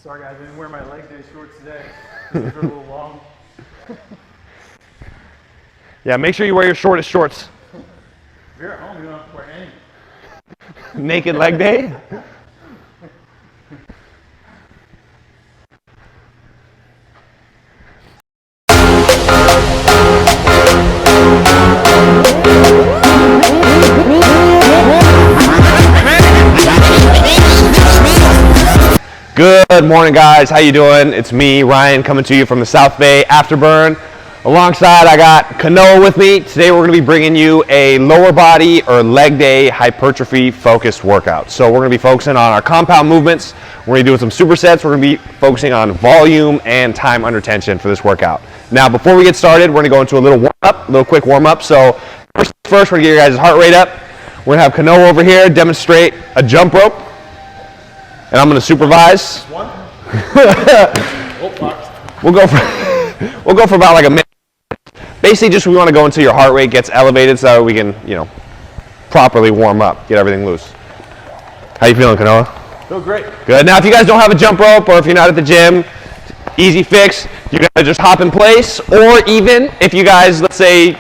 Sorry guys, I didn't wear my leg day shorts today. These are a little long. Yeah, make sure you wear your shortest shorts. If you're at home, you don't have to wear any. Naked leg day? Good morning, guys. How you doing? It's me, Ryan, coming to you from the South Bay Afterburn. Alongside, I got Kanoa with me. Today, we're going to be bringing you a lower body or leg day hypertrophy focused workout. So we're going to be focusing on our compound movements. We're going to be doing some supersets. We're going to be focusing on volume and time under tension for this workout. Now, before we get started, we're going to go into a little warm-up, a little quick warm-up. So first, we're going to get your guys' heart rate up. We're going to have Kanoa over here demonstrate a jump rope. And I'm going to supervise. One. We'll go for about like a minute. Basically, just we want to go until your heart rate gets elevated, so we can, properly warm up, get everything loose. How you feeling, Kanoa? Feel great. Good. Now, if you guys don't have a jump rope, or if you're not at the gym, easy fix. You're gonna just hop in place, or even if you guys, let's say,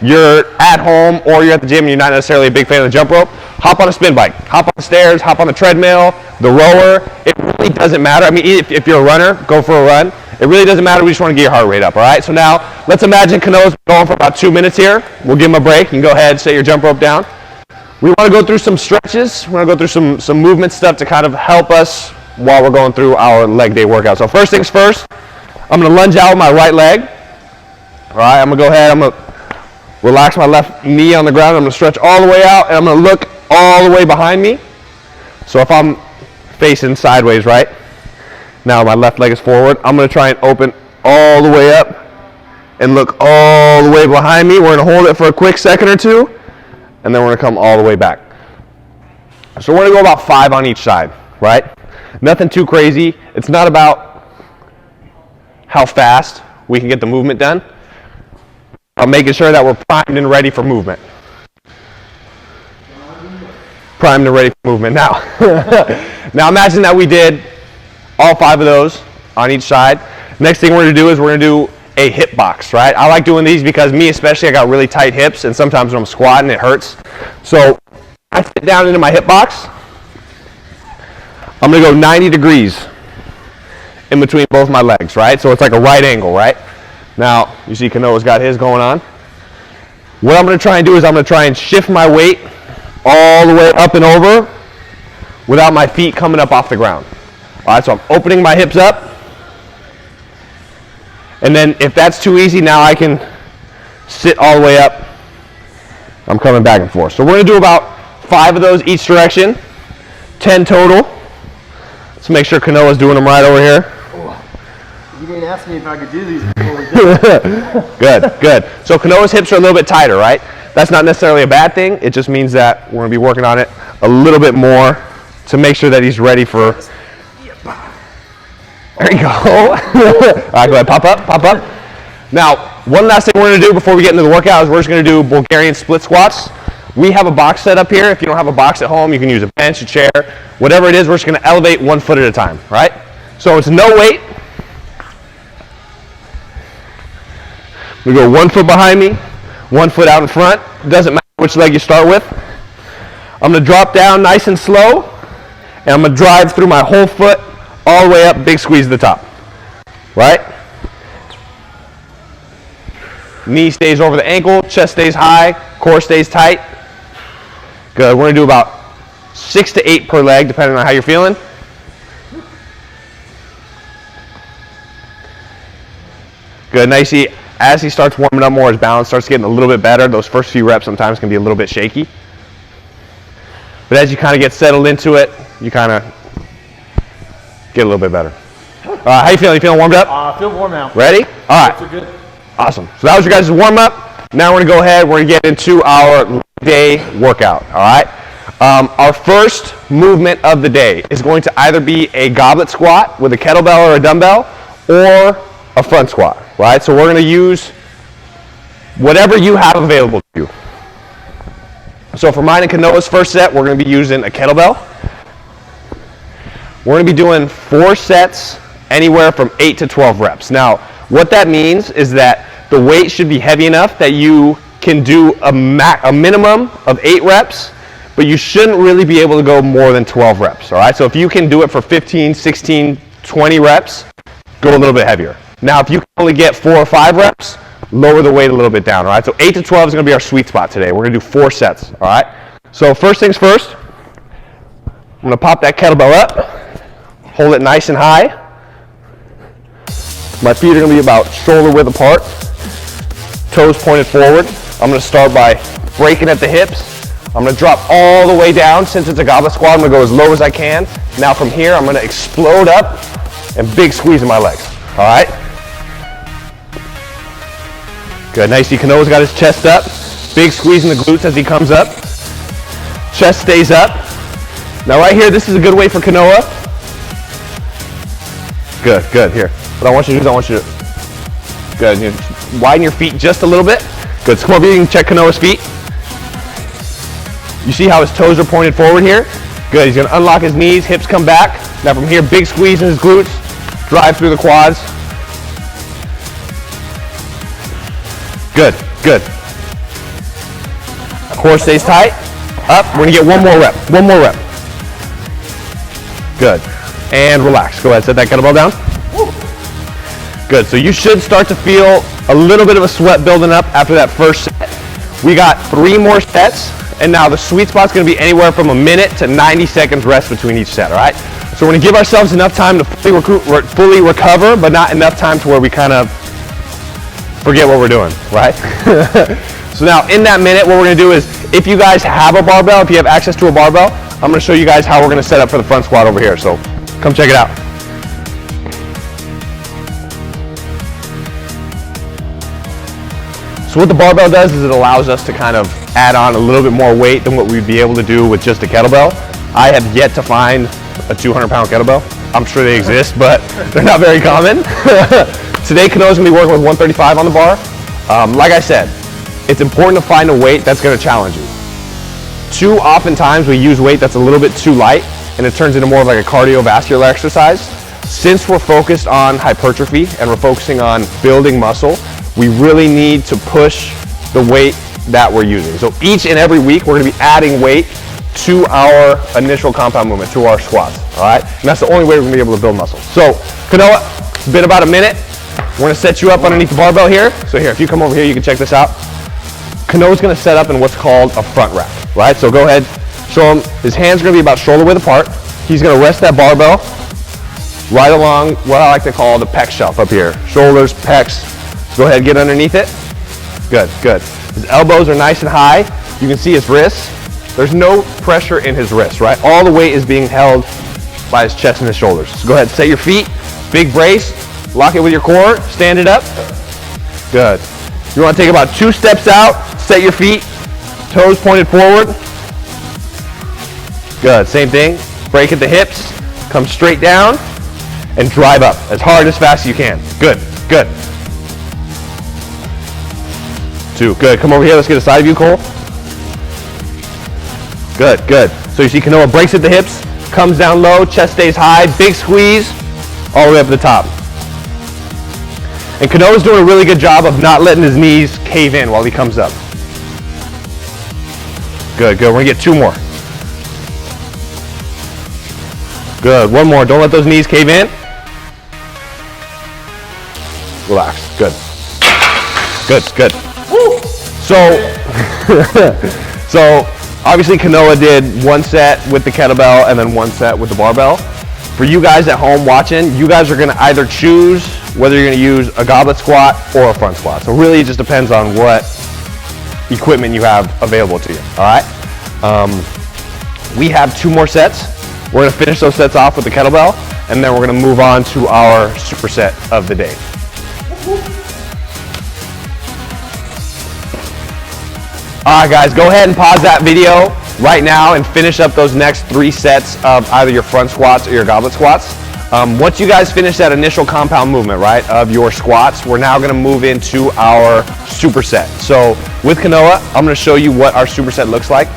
you're at home or you're at the gym and you're not necessarily a big fan of the jump rope, hop on a spin bike, hop on the stairs, hop on the treadmill, the rower. It really doesn't matter. I mean, if you're a runner, go for a run. It really doesn't matter. We just want to get your heart rate up, all right? So now, let's imagine Kanoa's going for about 2 minutes here. We'll give him a break. You can go ahead and set your jump rope down. We want to go through some stretches. We're going to go through some movement stuff to kind of help us while we're going through our leg day workout. So first things first, I'm going to lunge out with my right leg. All right, I'm going to go ahead. I'm going to relax my left knee on the ground. I'm going to stretch all the way out, and I'm going to look all the way behind me. So if I'm facing sideways, right? Now my left leg is forward. I'm going to try and open all the way up and look all the way behind me. We're going to hold it for a quick second or two, and then we're going to come all the way back. So we're going to go about 5 on each side, right? Nothing too crazy. It's not about how fast we can get the movement done. I'm making sure that we're primed and ready for movement. Primed and ready for movement. Now, now imagine that we did all 5 of those on each side. Next thing we're going to do is we're going to do a hip box, right? I like doing these because me especially, I got really tight hips, and sometimes when I'm squatting it hurts. So I sit down into my hip box. I'm going to go 90 degrees in between both my legs, right? So it's like a right angle, right? Now, you see Kanoa's got his going on. What I'm going to try and do is I'm going to try and shift my weight all the way up and over without my feet coming up off the ground. All right, so I'm opening my hips up. And then if that's too easy, now I can sit all the way up. I'm coming back and forth. So we're going to do about 5 of those each direction, 10 total. Let's make sure Kanoa's doing them right over here. You didn't ask me if I could do these before we did. Good, good. So Kanoa's hips are a little bit tighter, right? That's not necessarily a bad thing. It just means that we're going to be working on it a little bit more to make sure that he's ready for. There you go. All right, go ahead, pop up, pop up. Now, one last thing we're going to do before we get into the workout is we're just going to do Bulgarian split squats. We have a box set up here. If you don't have a box at home, you can use a bench, a chair, whatever it is. We're just going to elevate 1 foot at a time, right? So it's no weight. We go 1 foot behind me, 1 foot out in front. It doesn't matter which leg you start with. I'm going to drop down nice and slow, and I'm going to drive through my whole foot all the way up, big squeeze at the top. Right? Knee stays over the ankle, chest stays high, core stays tight. Good. We're going to do about 6 to 8 per leg, depending on how you're feeling. Good. Now you see, as he starts warming up more, his balance starts getting a little bit better. Those first few reps sometimes can be a little bit shaky. But as you kind of get settled into it, you kind of get a little bit better. How you feeling? You feeling warmed up? I feel warm now. Ready? All right. Feel good. Awesome. So that was your guys' warm up. Now we're going to go ahead. We're going to get into our leg day workout. All right. Our first movement of the day is going to either be a goblet squat with a kettlebell or a dumbbell, or a front squat. Right? So we're going to use whatever you have available to you. So for mine and Kanoa's first set, we're going to be using a kettlebell. We're gonna be doing 4 sets, anywhere from 8 to 12 reps. Now, what that means is that the weight should be heavy enough that you can do a minimum of 8 reps, but you shouldn't really be able to go more than 12 reps, all right? So if you can do it for 15, 16, 20 reps, go a little bit heavier. Now, if you can only get 4 or 5 reps, lower the weight a little bit down, all right? So 8 to 12 is gonna be our sweet spot today. We're gonna do 4 sets, all right? So first things first, I'm gonna pop that kettlebell up, hold it nice and high. My feet are gonna be about shoulder width apart, toes pointed forward. I'm gonna start by breaking at the hips. I'm gonna drop all the way down. Since it's a goblet squat, I'm gonna go as low as I can. Now from here, I'm gonna explode up and big squeeze in my legs, all right? Good, nice. See Kanoa's got his chest up. Big squeeze in the glutes as he comes up. Chest stays up. Now right here, this is a good way for Kanoa. Good, good, here. What I want you to do is I want you to, good, you widen your feet just a little bit. Good, so come over here, you can check Kanoa's feet. You see how his toes are pointed forward here? Good, he's gonna unlock his knees, hips come back. Now from here, big squeeze in his glutes, drive through the quads. Good, good. Core stays tight, up, we're gonna get one more rep. Good, and relax. Go ahead, set that kettlebell down. Good, so you should start to feel a little bit of a sweat building up after that first set. We got 3 more sets, and now the sweet spot's gonna be anywhere from a minute to 90 seconds rest between each set, all right? So we're gonna give ourselves enough time to fully recover, but not enough time to where we kind of forget what we're doing, right? So now in that minute, what we're gonna do is, if you guys have a barbell, if you have access to a barbell, I'm gonna show you guys how we're gonna set up for the front squat over here. So come check it out. So what the barbell does is it allows us to kind of add on a little bit more weight than what we'd be able to do with just a kettlebell. I have yet to find a 200-pound kettlebell. I'm sure they exist, but they're not very common. Today, Kanoa's gonna be working with 135 on the bar. Like I said, it's important to find a weight that's gonna challenge you. Too oftentimes we use weight that's a little bit too light and it turns into more of like a cardiovascular exercise. Since we're focused on hypertrophy and we're focusing on building muscle, we really need to push the weight that we're using. So each and every week we're gonna be adding weight to our initial compound movement, to our squats, all right? And that's the only way we're gonna be able to build muscle. So Kanoa, it's been about a minute. We're gonna set you up underneath the barbell here. So here, if you come over here, you can check this out. Kanoa's gonna set up in what's called a front rack, right? So go ahead, show him. His hands are gonna be about shoulder width apart. He's gonna rest that barbell right along what I like to call the pec shelf up here. Shoulders, pecs. Go ahead, get underneath it. Good, good. His elbows are nice and high. You can see his wrists. There's no pressure in his wrists, right? All the weight is being held by his chest and his shoulders. So go ahead, set your feet, big brace, lock it with your core, stand it up. Good. You want to take about 2 steps out, set your feet, toes pointed forward. Good, same thing. Break at the hips, come straight down, and drive up as hard, as fast as you can. Good, good. 2, good. Come over here, let's get a side view, Cole. Good, good. So you see Kanoa breaks at the hips, comes down low, chest stays high, big squeeze, all the way up to the top. And Kanoa's doing a really good job of not letting his knees cave in while he comes up. Good, good. We're gonna get 2 more. Good, 1 more. Don't let those knees cave in. Relax, good. Good, good. So obviously Kanoa did 1 set with the kettlebell and then 1 set with the barbell. For you guys at home watching, you guys are gonna either choose whether you're gonna use a goblet squat or a front squat. So really it just depends on what equipment you have available to you, all right? We have 2 more sets. We're gonna finish those sets off with the kettlebell and then we're gonna move on to our superset of the day. All right, guys, go ahead and pause that video right now and finish up those next 3 sets of either your front squats or your goblet squats. Once you guys finish that initial compound movement, right, of your squats, we're now gonna move into our superset. So with Kanoa, I'm gonna show you what our superset looks like.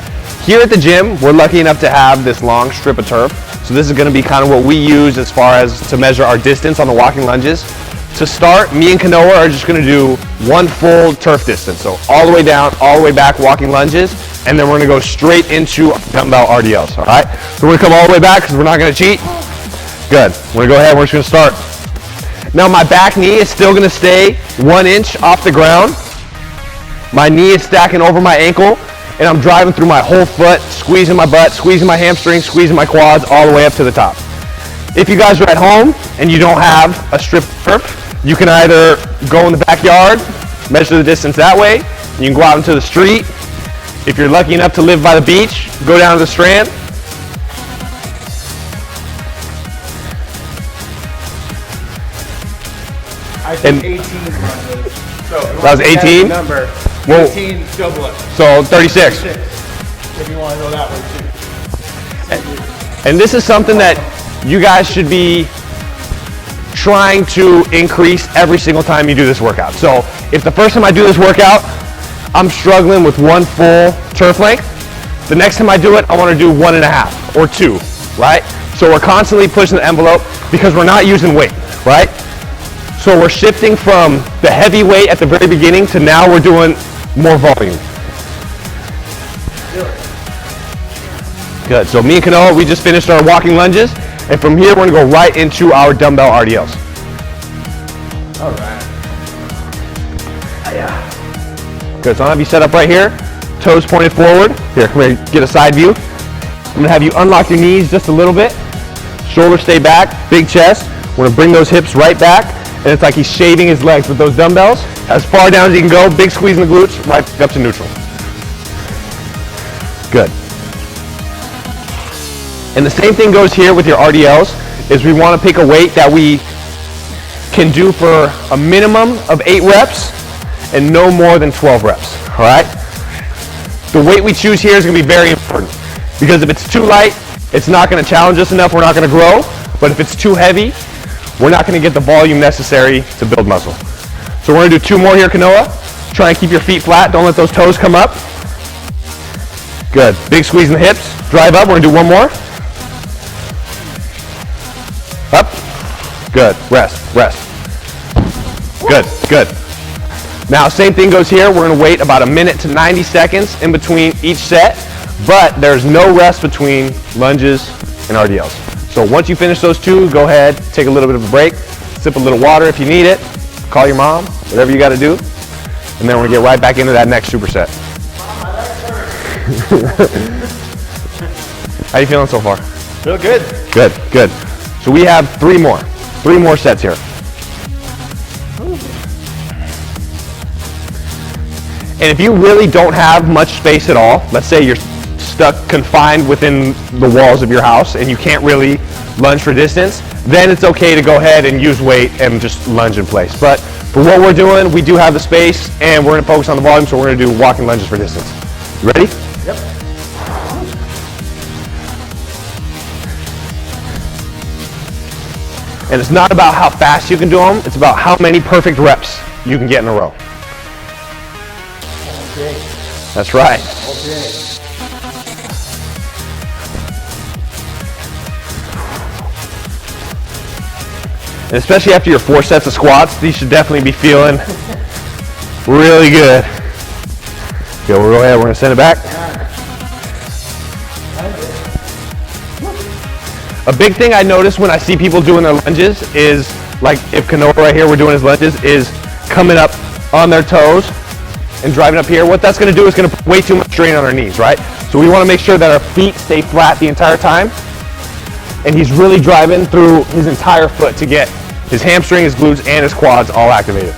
Here at the gym, we're lucky enough to have this long strip of turf. So this is going to be kind of what we use as far as to measure our distance on the walking lunges. To start, me and Kanoa are just going to do one full turf distance. So all the way down, all the way back walking lunges, and then we're going to go straight into dumbbell RDLs, all right? So we're going to come all the way back because we're not going to cheat. Good. We're going to go ahead, we're just going to start. Now my back knee is still going to stay 1 inch off the ground. My knee is stacking over my ankle, and I'm driving through my whole foot, squeezing my butt, squeezing my hamstring, squeezing my quads all the way up to the top. If you guys are at home and you don't have a strip of turf, you can either go in the backyard, measure the distance that way. You can go out into the street. If you're lucky enough to live by the beach, go down to the Strand. I think 18 lunges. So that was 18? Number. Whoa. 18 Goblet. So 36. If you want to go that way too. And this is something that you guys should be trying to increase every single time you do this workout. So if the first time I do this workout, I'm struggling with one full turf length, the next time I do it, I want to do 1.5 or 2, right? So we're constantly pushing the envelope because we're not using weight, right? So we're shifting from the heavy weight at the very beginning to now we're doing more volume. Good, so me and Kanoa, we just finished our walking lunges, and from here we're gonna go right into our dumbbell RDLs. All right. Good, so I'll have you set up right here, toes pointed forward. Here, come here, get a side view. I'm gonna have you unlock your knees just a little bit. Shoulders stay back, big chest. We're gonna bring those hips right back, and it's like he's shaving his legs with those dumbbells. As far down as you can go, big squeeze in the glutes, right up to neutral. Good. And the same thing goes here with your RDLs, is we want to pick a weight that we can do for a minimum of 8 reps and no more than 12 reps, all right? The weight we choose here is going to be very important because if it's too light, it's not going to challenge us enough, we're not going to grow, but if it's too heavy, we're not going to get the volume necessary to build muscle. So we're going to do 2 more here, Kanoa. Try and keep your feet flat, don't let those toes come up. Good, big squeeze in the hips, drive up, we're going to do 1 more. Up, good, rest, rest. Good, good. Now same thing goes here, we're gonna wait about 1 minute to 90 seconds in between each set, but there's no rest between lunges and RDLs. So once you finish those 2, go ahead, take a little bit of a break, sip a little water if you need it, call your mom, whatever you gotta do, and then we're gonna get right back into that next superset. How you feeling so far? Feel good. Good, good. So we have 3 more sets here. And if you really don't have much space at all, let's say you're stuck confined within the walls of your house and you can't really lunge for distance, then it's okay to go ahead and use weight and just lunge in place. But for what we're doing, we do have the space and we're gonna focus on the volume, so we're gonna do walking lunges for distance. You ready? Yep. And it's not about how fast you can do them, it's about how many perfect reps you can get in a row. Okay. That's right. Okay. And especially after your 4 sets of squats, these should definitely be feeling really good. Okay, we'll go ahead, we're gonna send it back. A big thing I notice when I see people doing their lunges is, like if Kanoa right here, we're doing his lunges, is coming up on their toes and driving up here. What that's gonna do is gonna put way too much strain on our knees, right? So we wanna make sure that our feet stay flat the entire time. And he's really driving through his entire foot to get his hamstring, his glutes, and his quads all activated.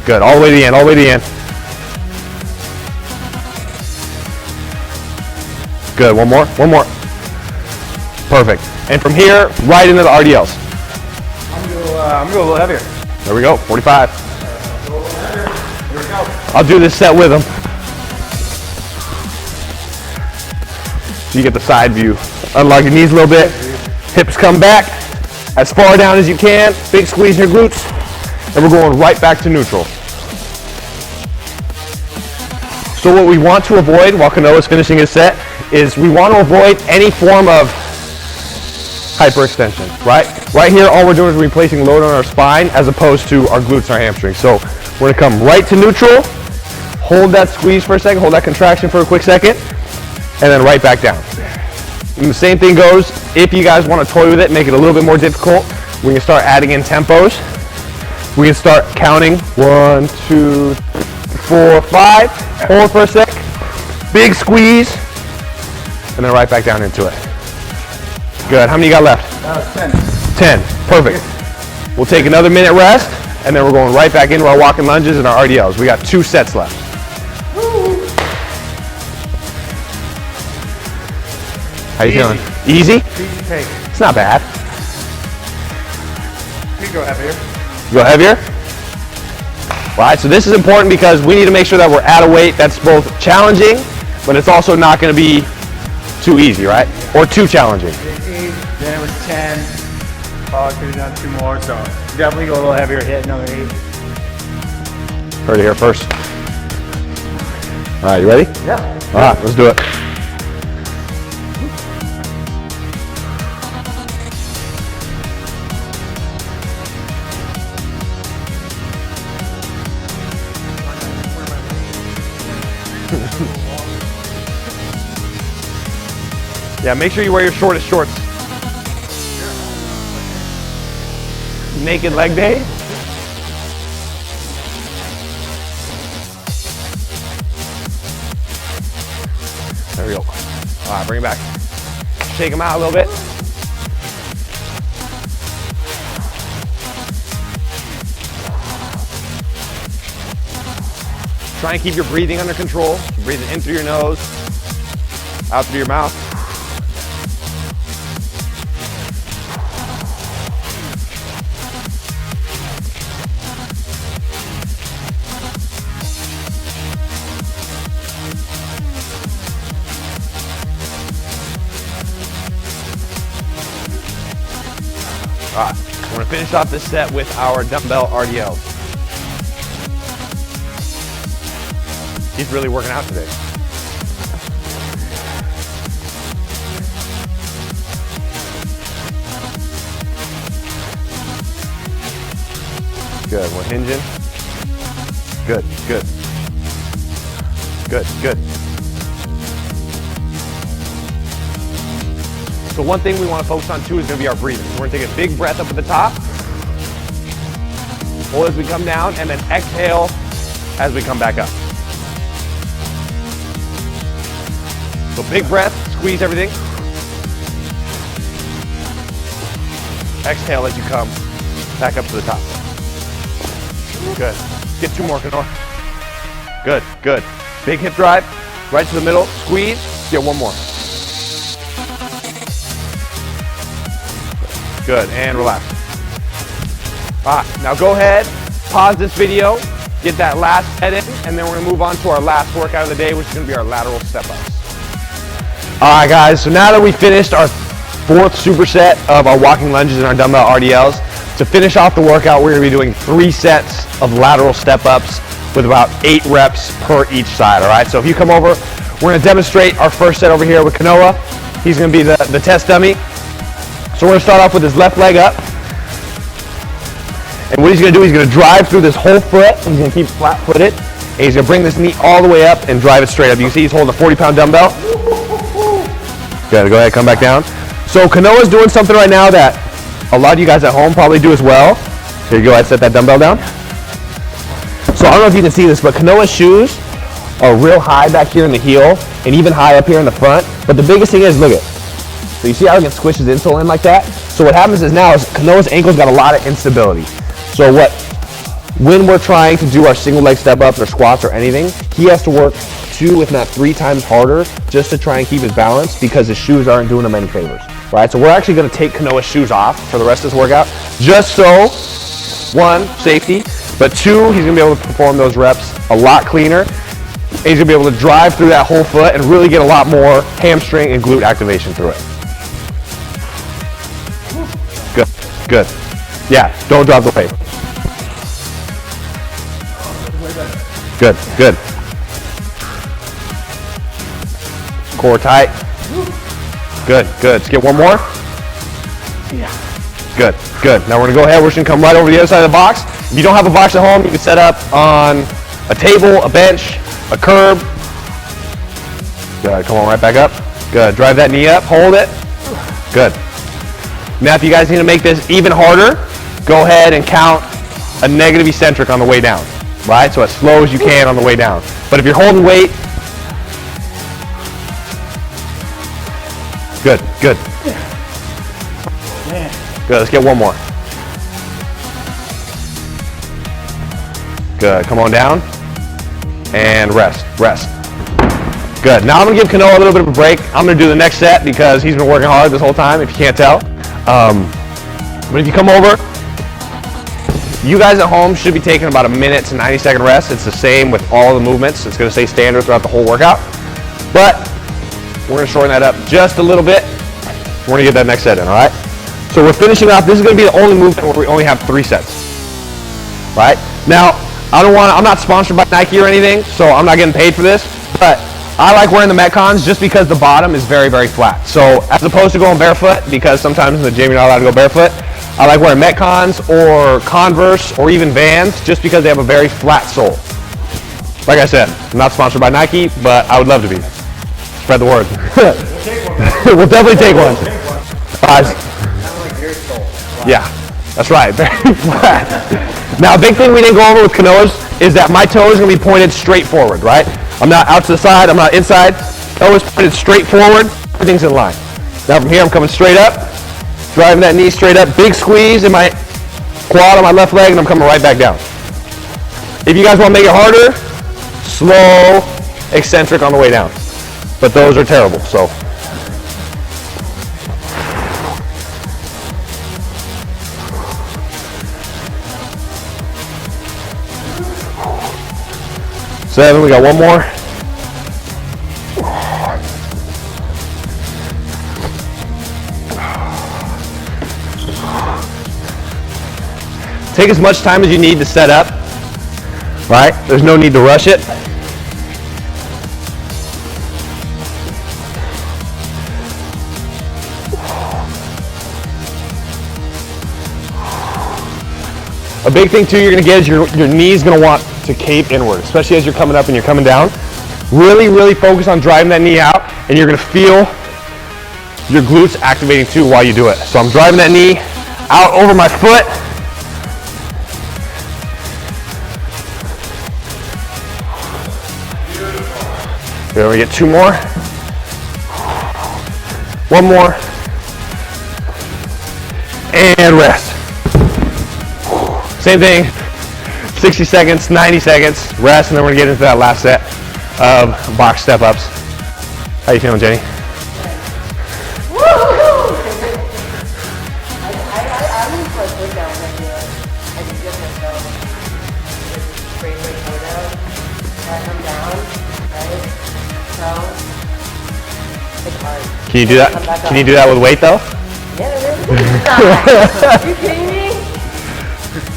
Good, all the way to the end, all the way to the end. Good, one more, one more. Perfect. And from here, right into the RDLs. I'm gonna go a little heavier. There we go, 45. Here we go. I'll do this set with him. So you get the side view. Unlock your knees a little bit. Hips come back as far down as you can. Big squeeze in your glutes. And we're going right back to neutral. So what we want to avoid while Kanoa's finishing his set is we want to avoid any form of hyperextension, right? Right here, all we're doing is replacing load on our spine as opposed to our glutes and our hamstrings. So we're gonna come right to neutral, hold that squeeze for a second, hold that contraction for a quick second, and then right back down. And the same thing goes, if you guys want to toy with it, make it a little bit more difficult, we can start adding in tempos. We can start counting 1, 2, 4, 5, hold for a sec, big squeeze, and then right back down into it. Good, how many you got left? 10. 10, perfect. We'll take another minute rest, and then we're going right back into our walking lunges and our RDLs. We got 2 sets left. How you feeling? Easy? Easy take. It's not bad. You go heavier. Go heavier? All right, so this is important because we need to make sure that we're at a weight that's both challenging, but it's also not going to be too easy, right? Or too challenging. 8, then it was 10. Oh, I could have done 2 more, so definitely go a little heavier, hit another 8. Heard it here first. All right, you ready? Yeah. All right, let's do it. Yeah, make sure you wear your shortest shorts. Naked leg day. There we go. All right, bring it back. Shake them out a little bit. Try and keep your breathing under control. Breathing in through your nose, out through your mouth. All right, we're gonna finish off this set with our dumbbell RDLs. He's really working out today. Good, we're hinging. Good, good. Good, good. So one thing we want to focus on too is going to be our breathing. We're going to take a big breath up at the top, hold as we come down, and then exhale as we come back up. So big breath, squeeze everything. Exhale as you come back up to the top. Good. Get 2 more, Kanoa. Good, good. Big hip drive, right to the middle, squeeze, get 1 more. Good, and relax. All right, now go ahead, pause this video, get that last set in, and then we're gonna move on to our last workout of the day, which is gonna be our lateral step-ups. All right, guys, so now that we finished our 4th superset of our walking lunges and our dumbbell RDLs, to finish off the workout, we're gonna be doing 3 sets of lateral step-ups with about 8 reps per each side, all right? So if you come over, we're gonna demonstrate our first set over here with Kanoa. He's gonna be the test dummy. So we're gonna start off with his left leg up. And what he's gonna do, he's gonna drive through this whole foot. He's gonna keep flat-footed. And he's gonna bring this knee all the way up and drive it straight up. You can see he's holding a 40-pound dumbbell. Good, go ahead, come back down. So Kanoa's doing something right now that a lot of you guys at home probably do as well. Here you go, ahead, set that dumbbell down. So I don't know if you can see this, but Kanoa's shoes are real high back here in the heel and even high up here in the front. But the biggest thing is, look at, so you see how he can squish his insole in like that? So what happens is now is Kanoa's ankle's got a lot of instability. So when we're trying to do our single leg step ups or squats or anything, he has to work 2 if not 3 times harder just to try and keep his balance because his shoes aren't doing him any favors, right? So we're actually gonna take Kanoa's shoes off for the rest of this workout, just so, 1, safety, but 2, he's gonna be able to perform those reps a lot cleaner. And he's gonna be able to drive through that whole foot and really get a lot more hamstring and glute activation through it. Good, good. Yeah, don't drop the weight. Good, good. core tight. Good, good. Let's get one more. Yeah. Good, good. Now we're gonna go ahead, we're just gonna come right over the other side of the box. If you don't have a box at home, you can set up on a table, a bench, a curb. Good, come on right back up. Good, drive that knee up, hold it. Good. Now if you guys need to make this even harder, go ahead and count a negative eccentric on the way down, right? So as slow as you can on the way down. But if you're holding weight, good, good. Good, let's get one more. Good, come on down. And rest, rest. Good, now I'm gonna give Kanoa a little bit of a break. I'm gonna do the next set because he's been working hard this whole time, if you can't tell. But if you come over, you guys at home should be taking about a minute to 90-second rest. It's the same with all the movements. It's gonna stay standard throughout the whole workout. But we're gonna shorten that up just a little bit. We're gonna get that next set in, all right? So we're finishing off, this is gonna be the only movement where we only have 3 sets, right? Now, I'm not sponsored by Nike or anything, so I'm not getting paid for this, but I like wearing the Metcons just because the bottom is very, very flat. So as opposed to going barefoot, because sometimes in the gym you're not allowed to go barefoot, I like wearing Metcons or Converse or even Vans just because they have a very flat sole. Like I said, I'm not sponsored by Nike, but I would love to be. Spread the word. We'll definitely take one. Yeah, that's right, very flat. Now, a big thing we didn't go over with Kanoa's is that my toe is gonna be pointed straight forward, right? I'm not out to the side, I'm not inside. Toe is pointed straight forward, everything's in line. Now from here, I'm coming straight up, driving that knee straight up, big squeeze in my quad on my left leg, and I'm coming right back down. If you guys wanna make it harder, slow, eccentric on the way down. But those are terrible, so. Seven, we got one more. Take as much time as you need to set up, right? There's no need to rush it. A big thing too you're gonna get is your knee's gonna want to cape inward, especially as you're coming up and you're coming down. Really, really focus on driving that knee out, and you're gonna feel your glutes activating too while you do it. So I'm driving that knee out over my foot. Here we get 2 more. 1 more. And rest. Same thing, 60 seconds, 90 seconds, rest, and then we're gonna get into that last set of box step-ups. How you feeling, Jenny? Woo! I'm in for a good down when I do it. I can get myself. Just straight way go down, come down, right? So, it's hard. Can you do that? Can you do that with weight though? Yeah, really? Are you kidding me?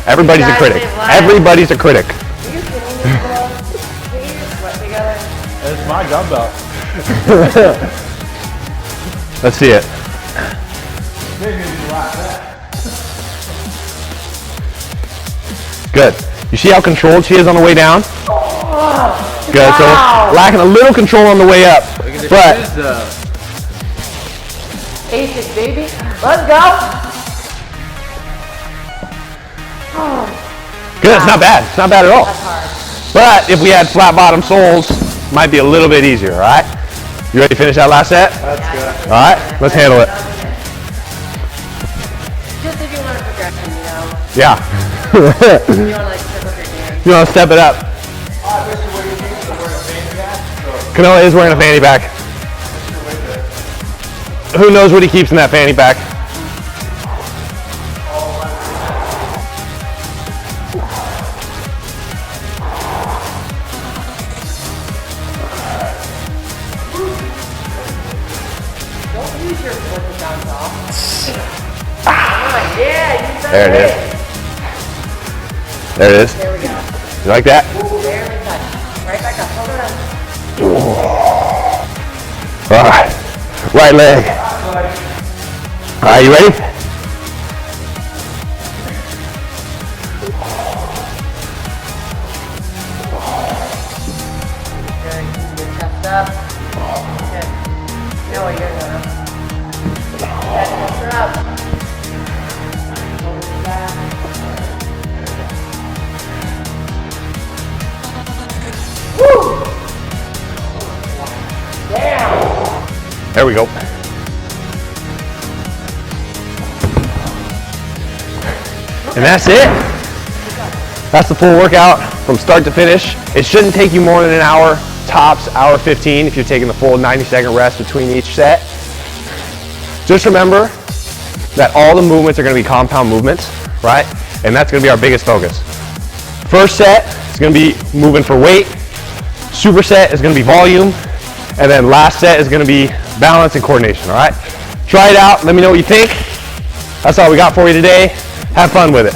Everybody's a critic. Everybody's a critic. Are you kidding me, bro? Please, sweat together. It's my dumbbell. Let's see it. Good. You see how controlled she is on the way down? Good. So lacking a little control on the way up. But Basic, baby. Let's go. good. It's not bad. It's not bad at all. That's hard. But if we had flat bottom soles, might be a little bit easier, all right? You ready to finish that last set? That's good. All right, let's handle it. Just if you want a progression, you know. Yeah. You want to like step up your game. You want to step it up. Kanoa is wearing a fanny pack. Who knows what he keeps in that fanny pack? Don't use your foot to bounce off. Come on, yeah, you There it is. There it is. There we go. You like that? Barely touch. Right back up. Hold on. All right, right leg. All right, you ready? Good. Keep your chest up. Good. No, you're not. Chest up. Hold it back. Woo! Damn! There we go. And that's it. That's the full workout from start to finish. It shouldn't take you more than an hour, tops hour 15 if you're taking the full 90-second rest between each set. Just remember that all the movements are going to be compound movements, right? And that's going to be our biggest focus. First set is going to be moving for weight. Superset is going to be volume. And then last set is going to be balance and coordination, all right? Try it out. Let me know what you think. That's all we got for you today. Have fun with it.